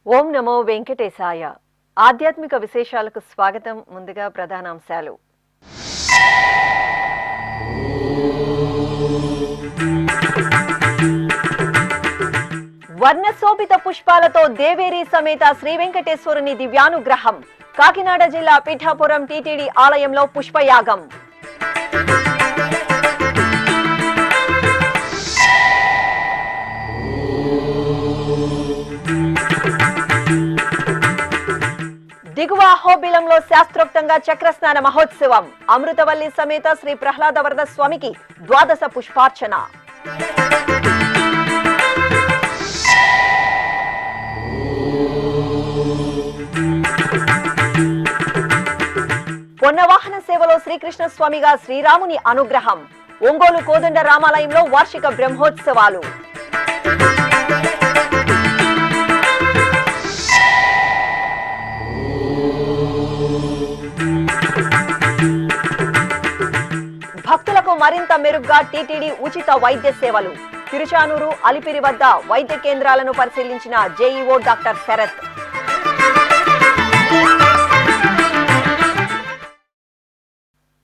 ఓం నమో వెంకటేశాయ. ఆధ్యాత్మిక విశేషాలకు స్వాగతం. ముందుగా ప్రధానాంశాలు. వర్ణశోభిత పుష్పాలతో దేవేరి సమేత శ్రీ వెంకటేశ్వరుని దివ్యానుగ్రహం. కాకినాడ జిల్లా పిఠాపురం టీటీడీ ఆలయంలో పుష్పయాగం. దిగువ అహోబిలంలో శాస్త్రోక్తంగా చక్రస్నాన మహోత్సవం. అమృతవల్లి సమేత శ్రీ ప్రహ్లాద వరద స్వామికి ద్వాదశ పుష్పార్చన. పొన్నవాహన సేవలో శ్రీకృష్ణ స్వామిగా శ్రీరాముని అనుగ్రహం. ఒంగోలు కోదండ రామాలయంలో వార్షిక బ్రహ్మోత్సవాలు. భక్తులకు మరింత మెరుగ్గా టీటీడీ ఉచిత వైద్య సేవలు. తిరుచానూరు, అలిపిరి వద్ద వైద్య కేంద్రాలను పరిశీలించిన జేఈఓ డాక్టర్ శరత్.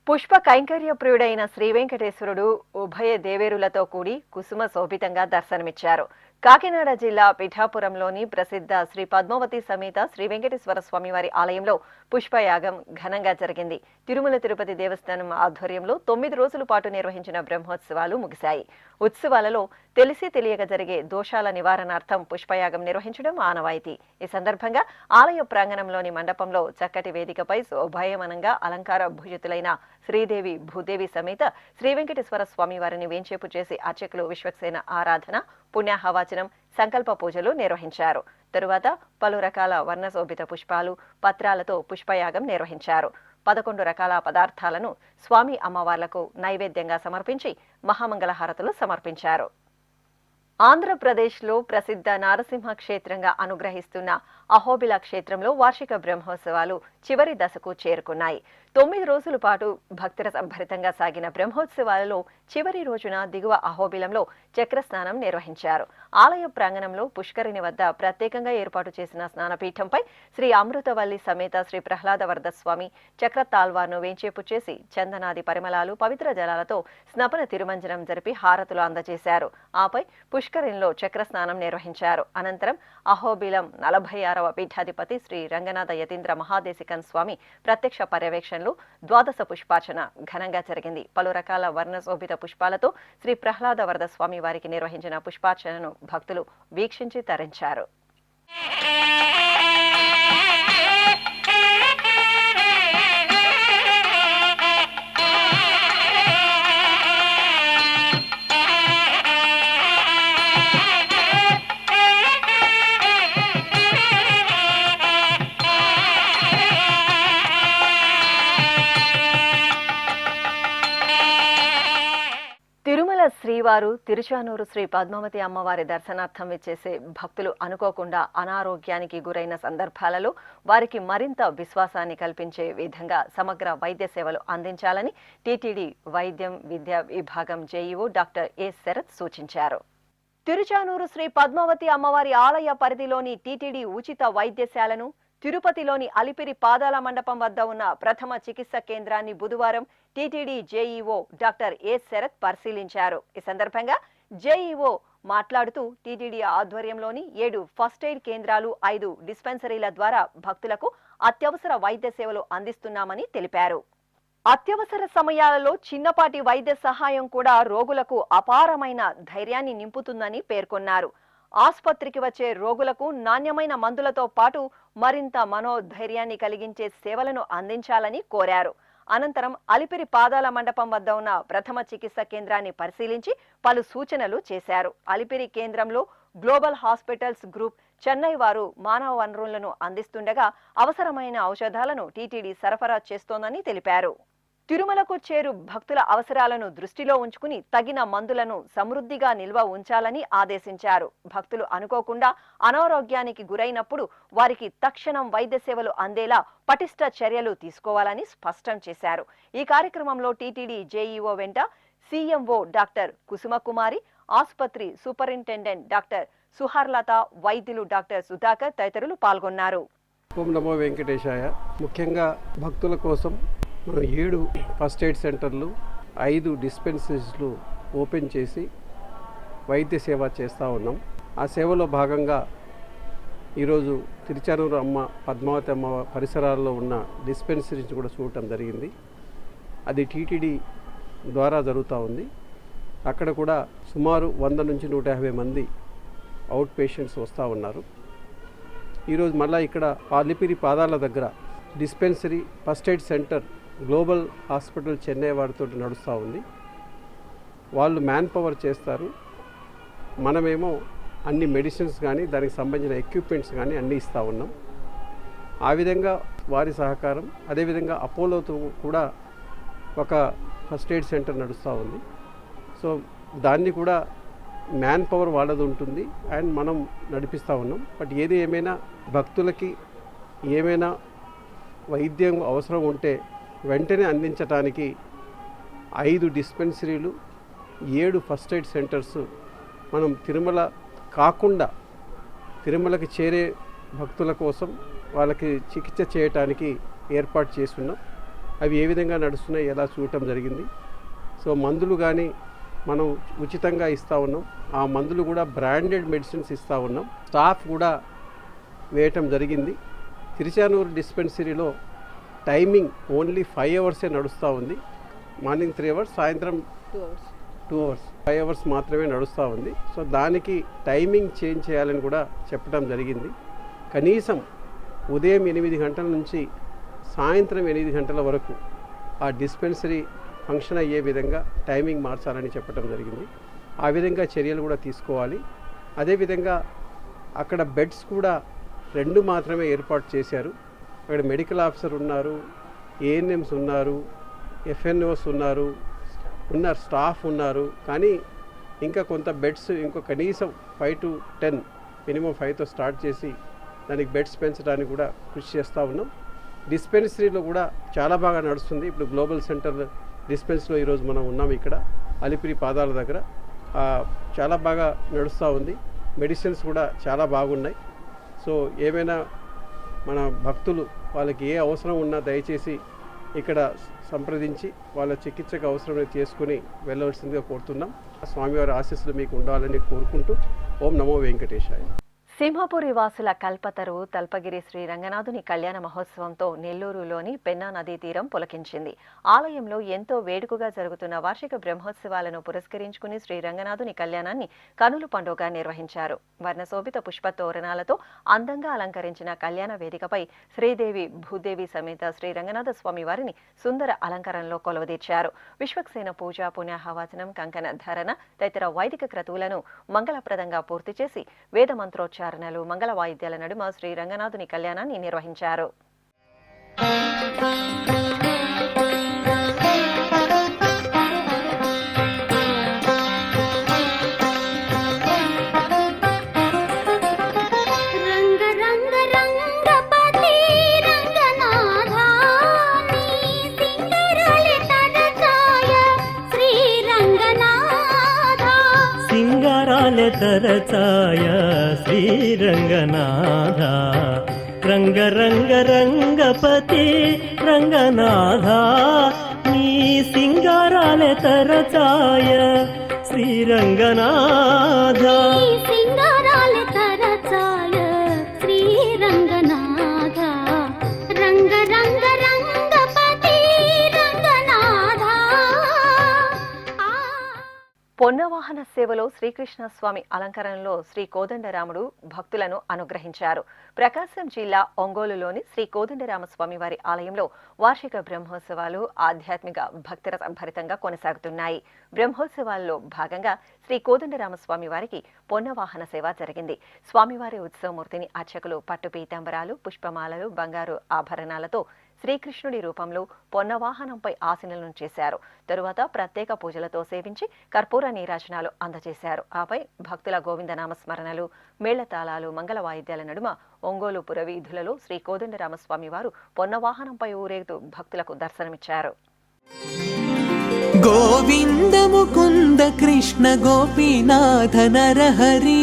పుష్ప కైంకర్య ప్రియుడైన శ్రీ వెంకటేశ్వరుడు ఉభయ దేవేరులతో కూడి కుసుమ శోభితంగా దర్శనమిచ్చారు. కాకినాడ జిల్లా పిఠాపురంలోని ప్రసిద్ధ శ్రీ పద్మావతి సమేత శ్రీ వెంకటేశ్వర స్వామివారి ఆలయంలో పుష్పయాగం ఘనంగా జరిగింది. తిరుమల తిరుపతి దేవస్థానం ఆధ్వర్యంలో 9 రోజుల పాటు నిర్వహించిన బ్రహ్మోత్సవాలు ముగిశాయి. ఉత్సవాలలో తెలిసి తెలియక జరిగే దోషాల నివారణార్థం పుష్పయాగం నిర్వహించడం ఆనవాయితీ. ఈ సందర్భంగా ఆలయ ప్రాంగణంలోని మండపంలో చక్కటి వేదికపై శోభాయమానంగా అలంకార భూషితులైన శ్రీదేవి భూదేవి సమేత శ్రీ వెంకటేశ్వర స్వామి వారిని వేంచేపు చేసి అర్చకులు విశ్వక్సేన ఆరాధన, పుణ్యాహవాచనం, సంకల్ప పూజలు నిర్వహించారు. తరువాత పలు రకాల వర్ణశోభిత పుష్పాలు, పత్రాలతో పుష్పయాగం నిర్వహించారు. 11 రకాల పదార్థాలను స్వామి అమ్మవార్లకు నైవేద్యంగా సమర్పించి మహామంగళహారతులు సమర్పించారు. ఆంధ్రప్రదేశ్లో ప్రసిద్ధ నారసింహ క్షేత్రంగా అనుగ్రహిస్తున్న అహోబిల క్షేత్రంలో వార్షిక బ్రహ్మోత్సవాలు చివరి దశకు చేరుకున్నాయి. 9 రోజుల పాటు భక్తుల సంభరితంగా సాగిన బ్రహ్మోత్సవాలలో చివరి రోజున దిగువ అహోబిలంలో చక్రస్నానం నిర్వహించారు. ఆలయ ప్రాంగణంలో పుష్కరిణి వద్ద ప్రత్యేకంగా ఏర్పాటు చేసిన స్నానపీఠంపై శ్రీ అమృతవల్లి సమేత శ్రీ ప్రహ్లాద వరద స్వామి చక్ర తాల్వార్ను వేంచేపు చేసి చందనాది పరిమళాలు, పవిత్ర జలాలతో స్నపన తిరుమంజనం జరిపి హారతులు అందజేశారు. ఆపై పుష్కరిణిలో చక్రస్నానం నిర్వహించారు. అనంతరం అహోబిలం 46వ పీఠాధిపతి శ్రీ రంగనాథ యతీంద్ర మహాదేశికన్ స్వామి ప్రత్యక్ష పర్యవేక్షణలో ద్వాదశ పుష్పార్చన ఘనంగా జరిగింది. పలు రకాల వర్ణశోభిత పుష్పాలతో శ్రీ ప్రహ్లాద వరద స్వామి వారికి నిర్వహించిన పుష్పార్చనను భక్తులు వీక్షించి తరించారు. శ్రీవారు తిరుచానూరు శ్రీ పద్మావతి అమ్మవారి దర్శనార్థం విచ్చేసే భక్తులు అనుకోకుండా అనారోగ్యానికి గురైన సందర్భాలలో వారికి మరింత విశ్వాసాన్ని కల్పించే విధంగా సమగ్ర వైద్య సేవలు అందించాలని టీటీడీ వైద్యం విద్యా విభాగం జేఈఓ డాక్టర్ ఏ శరత్ సూచించారు. తిరుచానూరు శ్రీ పద్మావతి అమ్మవారి ఆలయ పరిధిలోని టీటీడీ ఉచిత వైద్యశాలను, తిరుపతిలోని అలిపిరి పాదాల మండపం వద్ద ఉన్న ప్రథమ చికిత్స కేంద్రాన్ని బుధవారం TTD JEO doctor A Sarath పరిశీలించారు. ఈ సందర్భంగా జేఈఓ మాట్లాడుతూ టీటీడీ ఆధ్వర్యంలోని 7 ఫస్ట్ ఎయిడ్ కేంద్రాలు, 5 డిస్పెన్సరీల ద్వారా భక్తులకు అత్యవసర వైద్య సేవలు అందిస్తున్నామని తెలిపారు. అత్యవసర సమయాలలో చిన్నపాటి వైద్య సహాయం కూడా రోగులకు అపారమైన ధైర్యాన్ని నింపుతుందని పేర్కొన్నారు. ఆసుపత్రికి వచ్చే రోగులకు నాణ్యమైన మందులతో పాటు మరింత మనోధైర్యాన్ని కలిగించే సేవలను అందించాలని కోరారు. అనంతరం అలిపిరి పాదాల మండపం వద్ద ఉన్న ప్రథమ చికిత్స కేంద్రాన్ని పరిశీలించి పలు సూచనలు చేశారు. అలిపిరి కేంద్రంలో గ్లోబల్ హాస్పిటల్స్ గ్రూప్ చెన్నై వారు మానవ వనరులను అందిస్తుండగా అవసరమైన ఔషధాలను టీటీడీ సరఫరా చేస్తోందని తెలిపారు. తిరుమలకు చేరు భక్తుల అవసరాలను దృష్టిలో ఉంచుకుని తగిన మందులను సమృద్ధిగా నిల్వ ఉంచాలని ఆదేశించారు. భక్తులు అనుకోకుండా అనారోగ్యానికి గురైనప్పుడు వారికి తక్షణం వైద్య సేవలు అందేలా పటిష్ట చర్యలు తీసుకోవాలని స్పష్టం చేశారు. ఈ కార్యక్రమంలో టీటీడీ జేఈఓ వెంట సీఎంఓ డాక్టర్ కుసుమకుమారి, ఆసుపత్రి సూపరింటెండెంట్ డాక్టర్ సుహార్లత, వైద్యులు డాక్టర్ సుధాకర్ తదితరులు పాల్గొన్నారు. ఓం నమో వెంకటేశాయ. ముఖ్యంగా భక్తుల కోసం 7 ఫస్ట్ ఎయిడ్ సెంటర్లు, 5 డిస్పెన్సరీస్లు ఓపెన్ చేసి వైద్య సేవ చేస్తూ ఉన్నాం. ఆ సేవలో భాగంగా ఈరోజు తిరుచానూరు అమ్మ, పద్మావతి అమ్మ పరిసరాల్లో ఉన్న డిస్పెన్సరీస్ కూడా చూడటం జరిగింది. అది టీటీడీ ద్వారా జరుగుతూ ఉంది. అక్కడ కూడా సుమారు 100 నుంచి 150 మంది అవుట్ పేషెంట్స్ వస్తూ ఉన్నారు. ఈరోజు మళ్ళీ ఇక్కడ అలిపిరి పాదాల దగ్గర dispensary first aid centre global hospital Chennai వారితో నడుస్తూ ఉంది. వాళ్ళు మ్యాన్ పవర్ చేస్తారు, మనమేమో అన్ని మెడిసిన్స్ కానీ దానికి సంబంధించిన ఎక్విప్మెంట్స్ కానీ అన్నీ ఇస్తూ ఉన్నాం. ఆ విధంగా వారి సహకారం, అదేవిధంగా అపోలోతో కూడా ఒక ఫస్ట్ ఎయిడ్ సెంటర్ నడుస్తూ ఉంది. సో దాన్ని కూడా మ్యాన్ పవర్ వాళ్ళది ఉంటుంది అండ్ మనం నడిపిస్తూ ఉన్నాం. బట్ ఏది ఏమైనా భక్తులకి ఏమైనా వైద్యం అవసరం ఉంటే వెంటనే అందించడానికి 5 డిస్పెన్సరీలు, 7 ఫస్ట్ ఎయిడ్ సెంటర్స్ మనం తిరుమల కాకుండా తిరుమలకి చేరే భక్తుల కోసం వాళ్ళకి చికిత్స చేయటానికి ఏర్పాటు చేస్తున్నాం. అవి ఏ విధంగా నడుస్తున్నాయి ఎలా చూడటం జరిగింది. సో మందులు కానీ మనం ఉచితంగా ఇస్తూ ఉన్నాం. ఆ మందులు కూడా బ్రాండెడ్ మెడిసిన్స్ ఇస్తూ ఉన్నాం. స్టాఫ్ కూడా వేయటం జరిగింది. తిరుచానూరు డిస్పెన్సరీలో టైమింగ్ ఓన్లీ 5 అవర్సే నడుస్తూ ఉంది. మార్నింగ్ 3 అవర్స్, సాయంత్రం 2 అవర్స్, 5 అవర్స్ మాత్రమే నడుస్తూ ఉంది. సో దానికి టైమింగ్ చేంజ్ చేయాలని కూడా చెప్పడం జరిగింది. కనీసం ఉదయం 8 గంటల నుంచి సాయంత్రం 8 గంటల వరకు ఆ డిస్పెన్సరీ ఫంక్షన్ అయ్యే విధంగా టైమింగ్ మార్చాలని చెప్పడం జరిగింది. ఆ విధంగా చర్యలు కూడా తీసుకోవాలి. అదేవిధంగా అక్కడ బెడ్స్ కూడా 2 మాత్రమే ఏర్పాటు చేశారు. అక్కడ మెడికల్ ఆఫీసర్ ఉన్నారు, ఏఎన్ఎంస్ ఉన్నారు, ఎఫ్ఎన్ఓస్ ఉన్నారు, స్టాఫ్ ఉన్నారు. కానీ ఇంకా కొంత బెడ్స్ ఇంకో కనీసం 5 to 10 మినిమం 5తో స్టార్ట్ చేసి దానికి బెడ్స్ పెంచడానికి కూడా కృషి చేస్తూ ఉన్నాం. డిస్పెన్సరీలో కూడా చాలా బాగా నడుస్తుంది. ఇప్పుడు గ్లోబల్ సెంటర్ డిస్పెన్సరీలో ఈరోజు మనం ఉన్నాం ఇక్కడ అలిపిరి పాదాల దగ్గర. చాలా బాగా నడుస్తూ ఉంది. మెడిసిన్స్ కూడా చాలా బాగున్నాయి. సో ఏమైనా మన భక్తులు వాళ్ళకి ఏ అవసరం ఉన్నా దయచేసి ఇక్కడ సంప్రదించి వాళ్ళ చికిత్సకు అవసరమైతే చేసుకుని వెళ్ళవలసిందిగా కోరుతున్నాం. స్వామివారి ఆశీస్సులు మీకు ఉండాలని కోరుకుంటూ ఓం నమో వెంకటేశాయ. సింహపురి వాసుల కల్పతరు తల్పగిరి శ్రీ రంగనాథుని కళ్యాణ మహోత్సవంతో నెల్లూరులోని పెన్నా నదీ తీరం పులకించింది. ఆలయంలో ఎంతో వేడుకగా జరుగుతున్న వార్షిక బ్రహ్మోత్సవాలను పురస్కరించుకుని శ్రీ రంగనాథుని కళ్యాణాన్ని కనుల పండుగ నిర్వహించారు. వర్ణశోభిత పుష్ప తోరణాలతో అందంగా అలంకరించిన కళ్యాణ వేదికపై శ్రీదేవి, భూదేవి సమేత శ్రీ రంగనాథ స్వామి వారిని సుందర అలంకరణలో కొలువదీర్చారు. విశ్వక్సేన పూజ, పుణ్యాహవాచనం, కంకణ ధారణ తదితర వైదిక క్రతువులను మంగళప్రదంగా పూర్తి చేసి వేద మంత్రోచ్చారణలు, మంగళ వాయిద్యాల నడుమ శ్రీ రంగనాథుని కళ్యాణాన్ని నిర్వహించారు. తరచాయ శ్రీరంగనాథ, రంగ రంగ రంగపతి రంగనాథ, నీ సింగారాలే తరచాయ శ్రీరంగనాథ. సింగారాలే తరచాయ శ్రీరంగనాథ, రంగ రంగ రంగపతి రంగనాథ. పొన్నవాహన సేవలో శ్రీకృష్ణ స్వామి అలంకరణలో శ్రీ కోదండరాముడు భక్తులను అనుగ్రహించారు. ప్రకాశం జిల్లా ఒంగోలులోని శ్రీ కోదండరామస్వామి వారి ఆలయంలో వార్షిక బ్రహ్మోత్సవాలు ఆధ్యాత్మిక భక్తిరసభరితంగా కొనసాగుతున్నాయి. బ్రహ్మోత్సవాల్లో భాగంగా శ్రీ కోదండరామస్వామి వారికి పొన్నవాహన సేవ జరిగింది. స్వామివారి ఉత్సవమూర్తిని అర్చకులు పట్టు పీతాంబరాలు, పుష్పమాలలు, బంగారు ఆభరణాలతో శ్రీకృష్ణుడి రూపంలో పొన్నవాహనంపై ఆసీనులను చేశారు. తరువాత ప్రత్యేక పూజలతో సేవించి కర్పూర నీరాజనాలు అందజేశారు. ఆపై భక్తుల గోవిందనామస్మరణలు, మేళతాళాలు, మంగళ వాయిద్యాల నడుమ ఒంగోలు పురవీధులలో శ్రీ కోదండరామస్వామి వారు పొన్నవాహనంపై ఊరేగుతూ భక్తులకు దర్శనమిచ్చారు. గోవింద ముకుంద కృష్ణ గోపీనాథ నరహరి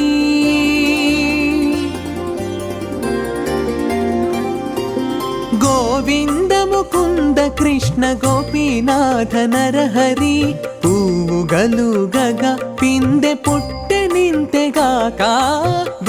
గోవింద ముకుంద కృష్ణ గోపీనాథ నరహరి పూగలుగగ పిందె పుట్టె నింతెగాక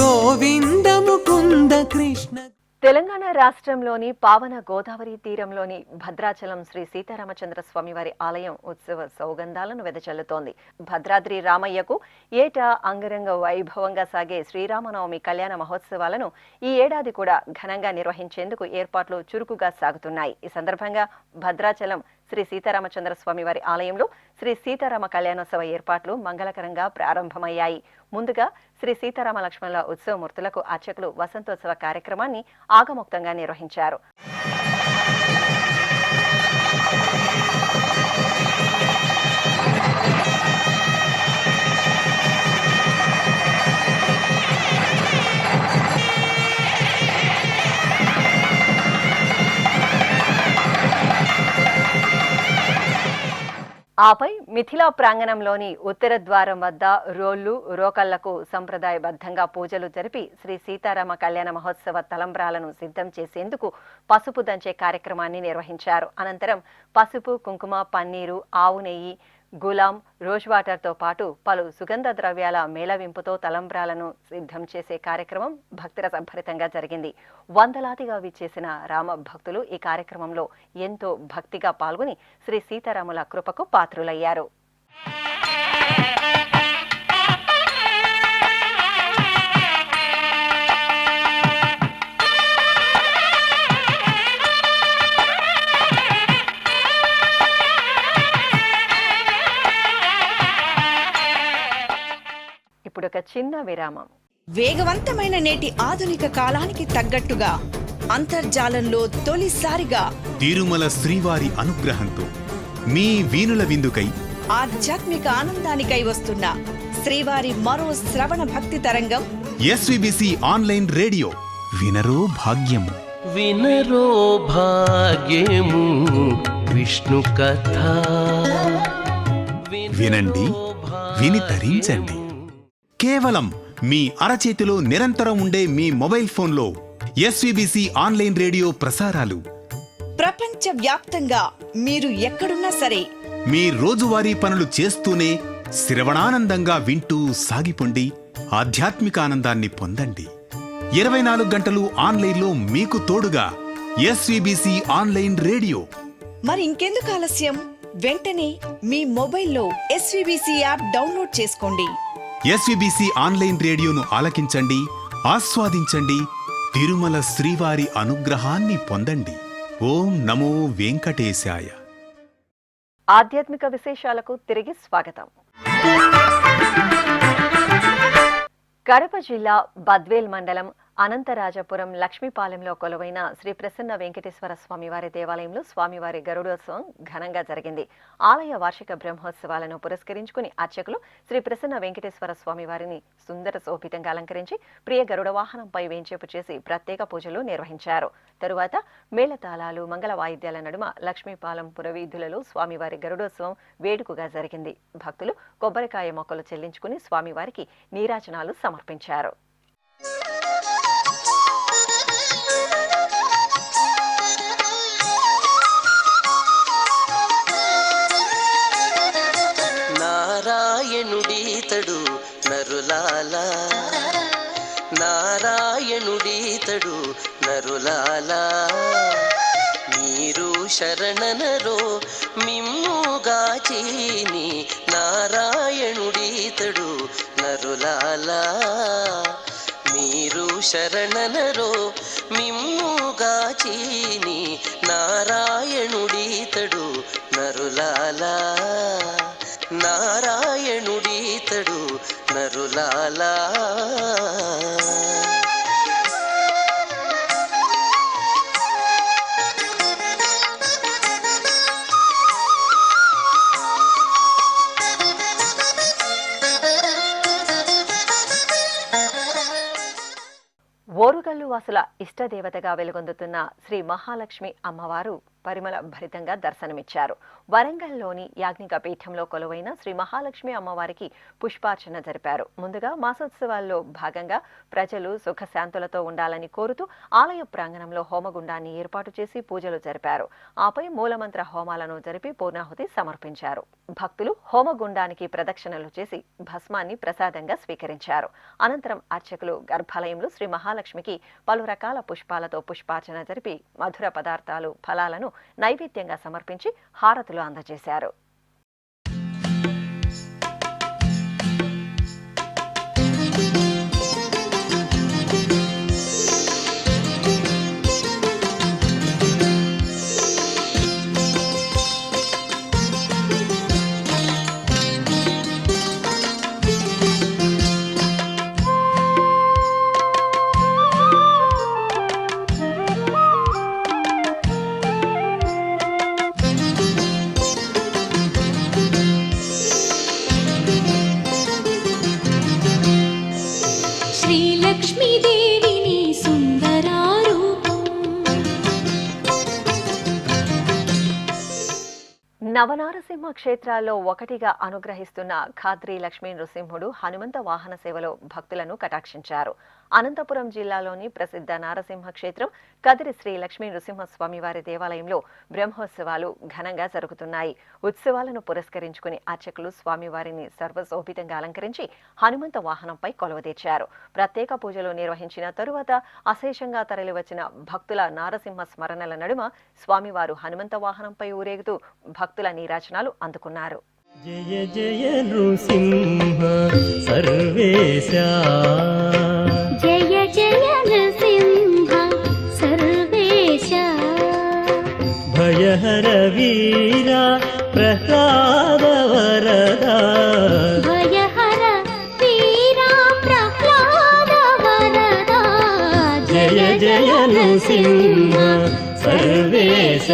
గోవింద ముకుంద కృష్ణ. తెలంగాణ రాష్ట్రంలోని పావన గోదావరి తీరంలోని భద్రాచలం శ్రీ సీతారామచంద్ర స్వామివారి ఆలయం ఉత్సవ సౌగంధాలను వెదజల్లుతోంది. భద్రాద్రి రామయ్యకు ఏటా అంగరంగ వైభవంగా సాగే శ్రీరామనవమి కళ్యాణ మహోత్సవాలను ఈ ఏడాది కూడా ఘనంగా నిర్వహించేందుకు ఏర్పాట్లు చురుకుగా సాగుతున్నాయి. ఈ సందర్భంగా భద్రాచలం శ్రీ సీతారామచంద్ర స్వామివారి ఆలయంలో శ్రీ సీతారామ కళ్యాణోత్సవ ఏర్పాట్లు మంగళకరంగా ప్రారంభమయ్యాయి. ముందుగా శ్రీ సీతారామ లక్ష్మణుల ఉత్సవమూర్తులకు అర్చకులు వసంతోత్సవ కార్యక్రమాన్ని ఆగమోక్తంగా నిర్వహించారు. ఆపై మిథిలా ప్రాంగణంలోని ఉత్తర ద్వారం వద్ద రోళ్లు, రోకళ్లకు సంప్రదాయబద్ధంగా పూజలు జరిపి శ్రీ సీతారామ కళ్యాణ మహోత్సవ తలంబ్రాలను సిద్ధం చేసేందుకు పసుపు దంచే కార్యక్రమాన్ని నిర్వహించారు. అనంతరం పసుపు, కుంకుమ, పన్నీరు, ఆవు నెయ్యి, గులాం, రోజ్ వాటర్తో పాటు పలు సుగంధ ద్రవ్యాల మేళవింపుతో తలంబ్రాలను సిద్ధం చేసే కార్యక్రమం భక్తిరసభరితంగా జరిగింది. వందలాదిగా విచ్చేసిన రామ భక్తులు ఈ కార్యక్రమంలో ఎంతో భక్తిగా పాల్గొని శ్రీ సీతారాముల కృపకు పాత్రులయ్యారు. ఇప్పుడు ఒక చిన్న విరామం. వేగవంతమైన నేటి ఆధునిక కాలానికి తగ్గట్టుగా అంతర్జాలంలో తొలిసారిగా తిరుమల శ్రీవారి అనుగ్రహంతో మీ వీణుల విందుకై ఆధ్యాత్మిక ఆనందానికై వస్తున్న శ్రీవారి మరో శ్రవణ భక్తి తరంగం ఎస్విబిసి ఆన్లైన్ రేడియో. వినరో భాగ్యము, వినరో భాగ్యము విష్ణు కథ. వినండి, విని తరించండి. కేవలం మీ అరచేతిలో నిరంతరం ఉండే మీ మొబైల్ ఫోన్లో ఎస్విబిసి ఆన్లైన్ రేడియో ప్రసారాలు ప్రపంచ వ్యాప్తంగా మీరు ఎక్కడున్నా సరే మీ రోజువారీ పనులు చేస్తూనే శ్రవణానందంగా వింటూ సాగిపోండి, ఆధ్యాత్మిక ఆనందాన్ని పొందండి. 24 గంటలు ఆన్లైన్లో మీకు తోడుగా ఎస్విబిసి ఆన్లైన్ రేడియో. మరి ఇంకెందుకు ఆలస్యం? వెంటనే మీ మొబైల్లో ఎస్విబిసి యాప్ డౌన్లోడ్ చేసుకోండి. ఎస్విబిసి ఆన్లైన్ రేడియోను ఆలకించండి, ఆస్వాదించండి, తిరుమల శ్రీవారి అనుగ్రహాన్ని పొందండి. ఓం నమో వెంకటేశాయ. ఆధ్యాత్మిక విశేషాలకు తిరిగి స్వాగతం. కడప జిల్లా బద్వేల్ మండలం అనంతరాజపురం లక్ష్మీపాలెంలో కొలువైన శ్రీ ప్రసన్న వెంకటేశ్వర స్వామివారి దేవాలయంలో స్వామివారి గరుడోత్సవం ఘనంగా జరిగింది. ఆలయ వార్షిక బ్రహ్మోత్సవాలను పురస్కరించుకుని అర్చకులు శ్రీ ప్రసన్న వెంకటేశ్వర స్వామివారిని సుందర శోభితంగా అలంకరించి ప్రియ గరుడ వాహనంపై వేంచేపు చేసి ప్రత్యేక పూజలు నిర్వహించారు. తరువాత మేళతాళాలు, మంగళ వాయిద్యాల నడుమ లక్ష్మీపాలెం పురవీధులలో స్వామివారి గరుడోత్సవం వేడుకగా జరిగింది. భక్తులు కొబ్బరికాయ మొక్కలు చెల్లించుకుని స్వామివారికి నీరాజనాలు సమర్పించారు. నారాయణుడీతడు నరులాలా, నారాయణుడీతడు నరులాలా, మీరు శరణనరో మిమ్ముగాచీని నారాయణుడీతడు నరులాలా మీరు శరణనరో మిమ్ముగాచీని నారాయణుడీతడు నరులాలా నారాయణుడీతడు నరులాలా ఓరుగల్లు వాసుల ఇష్టదేవతగా వెలుగొందుతున్న శ్రీ మహాలక్ష్మి అమ్మవారు పరిమళ భరితంగా దర్శనమిచ్చారు. వరంగల్లోని యాజ్ఞిక పీఠంలో కొలువైన శ్రీ మహాలక్ష్మి అమ్మవారికి పుష్పార్చన జరిపారు. ముందుగా మాసోత్సవాల్లో భాగంగా ప్రజలు సుఖశాంతులతో ఉండాలని కోరుతూ ఆలయ ప్రాంగణంలో హోమగుండాన్ని ఏర్పాటు చేసి పూజలు జరిపారు. ఆపై మూలమంత్ర హోమాలను జరిపి పూర్ణాహుతి సమర్పించారు. భక్తులు హోమగుండానికి ప్రదక్షిణలు చేసి భస్మాన్ని ప్రసాదంగా స్వీకరించారు. అనంతరం అర్చకులు గర్భాలయంలో శ్రీ మహాలక్ష్మికి పలు రకాల పుష్పాలతో పుష్పార్చన జరిపి మధుర పదార్థాలు, ఫలాలను నైవేద్యంగా సమర్పించి హారతులు అందజేశారు. శ్రీలక్ష్మీదేవిని సుందరారూపం నవనారసింహ క్షేత్రాల్లో ఒకటిగా అనుగ్రహిస్తున్న ఖాద్రి లక్ష్మీ నృసింహుడు హనుమంత వాహన సేవలో భక్తులను కటాక్షించారు. అనంతపురం జిల్లాలోని ప్రసిద్ధ నారసింహ క్షేత్రం కదిరి శ్రీ లక్ష్మీ నృసింహస్వామివారి దేవాలయంలో బ్రహ్మోత్సవాలు ఘనంగా జరుగుతున్నాయి. ఉత్సవాలను పురస్కరించుకుని అర్చకులు స్వామివారిని సర్వశోభితంగా అలంకరించి హనుమంత వాహనంపై కొలువుదీర్చారు. ప్రత్యేక పూజలు నిర్వహించిన తరువాత అశేషంగా తరలివచ్చిన భక్తుల నారసింహ స్మరణల నడుమ స్వామివారు హనుమంత వాహనంపై ఊరేగుతూ భక్తుల నీరాజనాలు అందుకున్నారు. జయ జయ నృసింహ సర్వేశ జయ జయ నృసింహ సర్వేశ భయహర వీర ప్రహ్లాద వరద భయహర వీరా ప్రహ్లాద వరద జయ జయ నృసింహ సర్వేశ.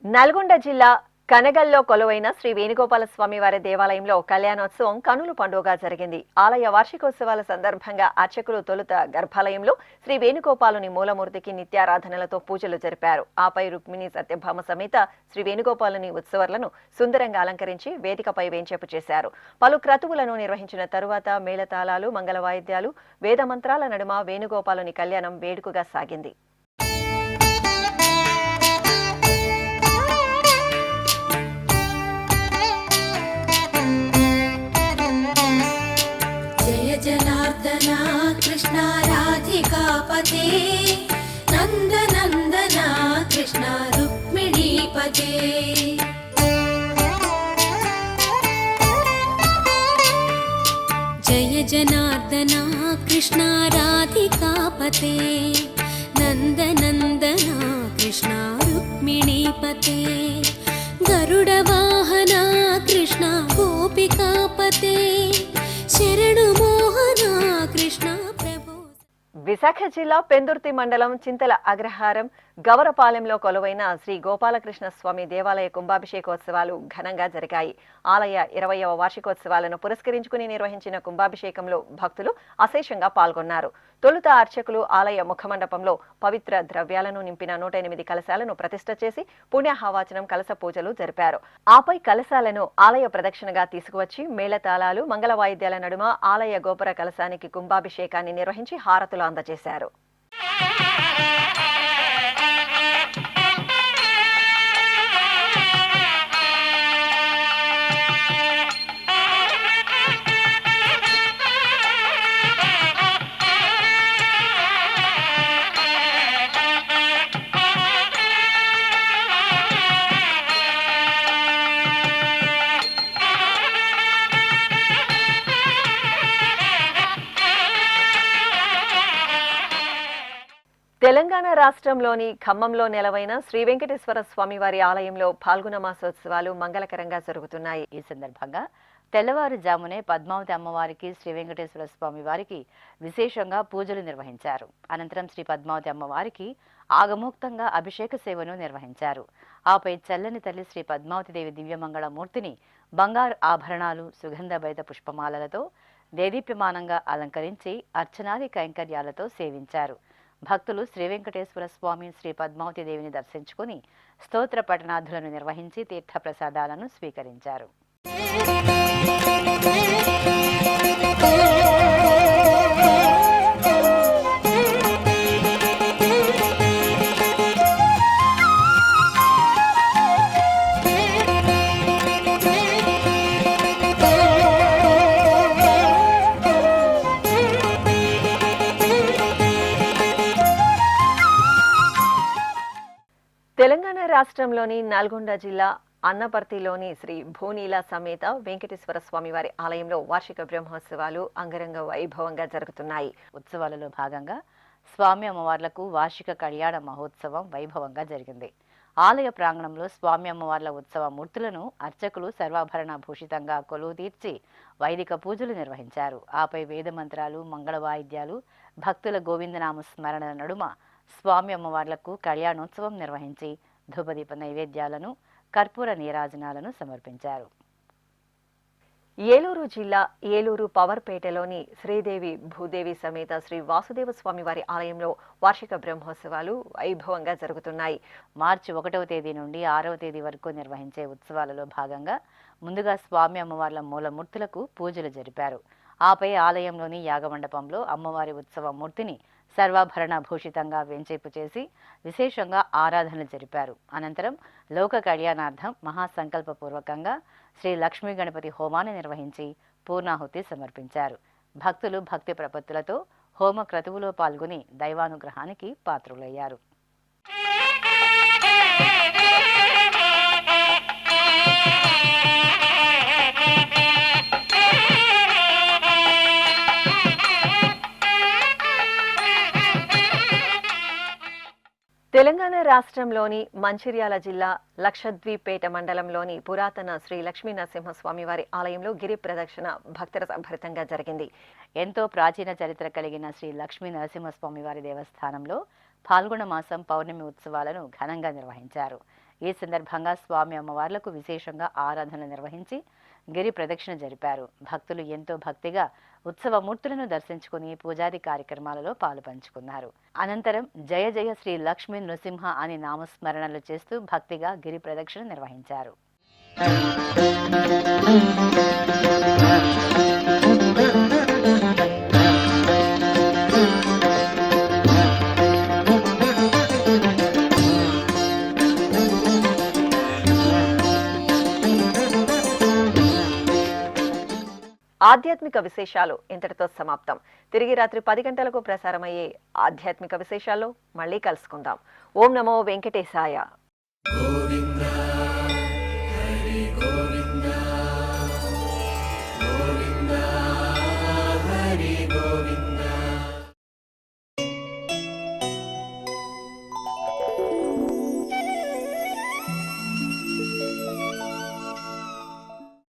నల్గొండ జిల్లా కనగల్లో కొలువైన శ్రీ వేణుగోపాల స్వామి వారి దేవాలయంలో కళ్యాణోత్సవం కనుల పండుగగా జరిగింది. ఆలయ వార్షికోత్సవాల సందర్భంగా అర్చకులు తొలుత గర్భాలయంలో శ్రీ వేణుగోపాలుని మూలమూర్తికి నిత్యారాధనలతో పూజలు జరిపారు. ఆపై రుక్మిణి సత్యభామ సమేత శ్రీ వేణుగోపాలుని ఉత్సవాలను సుందరంగా అలంకరించి వేదికపై వేంచేపు చేశారు. పలు క్రతువులను నిర్వహించిన తరువాత మేళతాళాలు, మంగళ వాయిద్యాలు, వేదమంత్రాల నడుమ వేణుగోపాలుని కళ్యాణం వేడుకగా సాగింది. జనార్దనా కృష్ణ రాధికాపతే నందనందనా కృష్ణ రుక్మిణీపతే జయ జనార్దనా కృష్ణ రాధికాపతే నందనందనా కృష్ణ రుక్మిణీపతే గరుడ వాహనా కృష్ణ గోపికాపతే శరణు మోహనా కృష్ణ ప్రభు. విశాఖ జిల్లా పెందుర్తి మండలం చింతల అగ్రహారం గవరపాలెంలో కొలువైన శ్రీ గోపాలకృష్ణ స్వామి దేవాలయ కుంభాభిషేకోత్సవాలు ఘనంగా జరిగాయి. ఆలయ 20వ వార్షికోత్సవాలను పురస్కరించుకుని నిర్వహించిన కుంభాభిషేకంలో భక్తులు అశేషంగా పాల్గొన్నారు. తొలుత అర్చకులు ఆలయ ముఖమండపంలో పవిత్ర ద్రవ్యాలను నింపిన 108 కలశాలను ప్రతిష్ఠ చేసి పుణ్యాహవాచనం, కలశ పూజలు జరిపారు. ఆపై కలశాలను ఆలయ ప్రదక్షిణగా తీసుకువచ్చి మేళతాళాలు, మంగళ వాయిద్యాల నడుమ ఆలయ గోపుర కలశానికి కుంభాభిషేకాన్ని నిర్వహించి హారతులు అందజేశారు. తెలంగాణ రాష్ట్రంలోని ఖమ్మంలో నెలవైన శ్రీ వెంకటేశ్వర స్వామి వారి ఆలయంలో పాల్గొన మాసోత్సవాలు మంగళకరంగా జరుగుతున్నాయి. ఈ సందర్భంగా తెల్లవారుజామునే పద్మావతి అమ్మవారికి శ్రీ వెంకటేశ్వర స్వామి వారికి విశేషంగా పూజలు నిర్వహించారు. అనంతరం శ్రీ పద్మావతి అమ్మవారికి ఆగమోక్తంగా అభిషేక సేవను నిర్వహించారు. ఆపై చల్లని తల్లి శ్రీ పద్మావతిదేవి దివ్యమంగళ మూర్తిని బంగారు ఆభరణాలు, సుగంధభరిత పుష్పమాలలతో దేదీప్యమానంగా అలంకరించి అర్చనాది కైంకర్యాలతో సేవించారు. భక్తులు శ్రీ వెంకటేశ్వర స్వామి, శ్రీ పద్మావతి దేవిని దర్శించుకుని స్తోత్ర పఠనాదులను నిర్వహించి తీర్థప్రసాదాలను స్వీకరించారు. తెలంగాణ రాష్ట్రంలోని నల్గొండ జిల్లా అన్నపర్తిలోని శ్రీ భూనీల సమేత వెంకటేశ్వర స్వామి వారి ఆలయంలో వార్షిక బ్రహ్మోత్సవాలు అంగరంగ వైభవంగా జరుగుతున్నాయి. ఉత్సవాలలో భాగంగా స్వామి అమ్మవార్లకు వార్షిక కళ్యాణ మహోత్సవం వైభవంగా జరిగింది. ఆలయ ప్రాంగణంలో స్వామి అమ్మవార్ల ఉత్సవ మూర్తులను అర్చకులు సర్వాభరణ భూషితంగా కొలువు తీర్చి వైదిక పూజలు నిర్వహించారు. ఆపై వేద మంత్రాలు, మంగళ వాయిద్యాలు, భక్తుల గోవిందనామ స్మరణల నడుమ స్వామి అమ్మవార్లకు కళ్యాణోత్సవం నిర్వహించి ధూపదీప నైవేద్యాలను, కర్పూర నీరాజనాలను సమర్పించారు. ఏలూరు జిల్లా ఏలూరు పవర్పేటలోని శ్రీదేవి భూదేవి సమేత శ్రీ వాసుదేవ స్వామి వారి ఆలయంలో వార్షిక బ్రహ్మోత్సవాలు వైభవంగా జరుగుతున్నాయి. మార్చి 1వ తేదీ నుండి 6వ తేదీ వరకు నిర్వహించే ఉత్సవాలలో భాగంగా ముందుగా స్వామి అమ్మవార్ల మూలమూర్తులకు పూజలు జరిపారు. ఆపై ఆలయంలోని యాగమండపంలో అమ్మవారి ఉత్సవ మూర్తిని సర్వాభరణ భూషితంగా వెంచేపు చేసి విశేషంగా ఆరాధనలు జరిపారు. అనంతరం లోక కళ్యాణార్థం మహాసంకల్పపూర్వకంగా శ్రీ లక్ష్మీ గణపతి హోమాన్ని నిర్వహించి పూర్ణాహుతి సమర్పించారు. భక్తులు భక్తి ప్రపత్తులతో హోమ క్రతువులో పాల్గొని దైవానుగ్రహానికి పాత్రులయ్యారు. తెలంగాణ రాష్ట్రంలోని మంచిర్యాల జిల్లా లక్షద్వీపేట మండలంలోని పురాతన శ్రీ లక్ష్మీ నరసింహస్వామి వారి ఆలయంలో గిరి ప్రదక్షిణ భక్తుల సంభరితంగా జరిగింది. ఎంతో ప్రాచీన చరిత్ర కలిగిన శ్రీ లక్ష్మీ నరసింహస్వామి వారి దేవస్థానంలో పాల్గొన మాసం పౌర్ణమి ఉత్సవాలను ఘనంగా నిర్వహించారు. ఈ సందర్భంగా స్వామి అమ్మవార్లకు విశేషంగా ఆరాధనలు నిర్వహించి గిరి ప్రదక్షిణ జరిపారు. భక్తులు ఎంతో భక్తిగా ఉత్సవమూర్తులను దర్శించుకుని పూజాది కార్యక్రమాలలో పాలుపంచుకున్నారు. అనంతరం జయ జయ శ్రీ లక్ష్మీ నృసింహ అని నామస్మరణలు చేస్తూ భక్తిగా గిరి ప్రదక్షిణ నిర్వహించారు. ఆధ్యాత్మిక విశేషాలు ఇంతటితో సమాప్తం. తిరిగి రాత్రి 10 గంటలకు ప్రసారమయ్యే ఆధ్యాత్మిక విశేషాల్లో మళ్ళీ కలుసుకుందాం. ఓం నమో వెంకటేశాయ.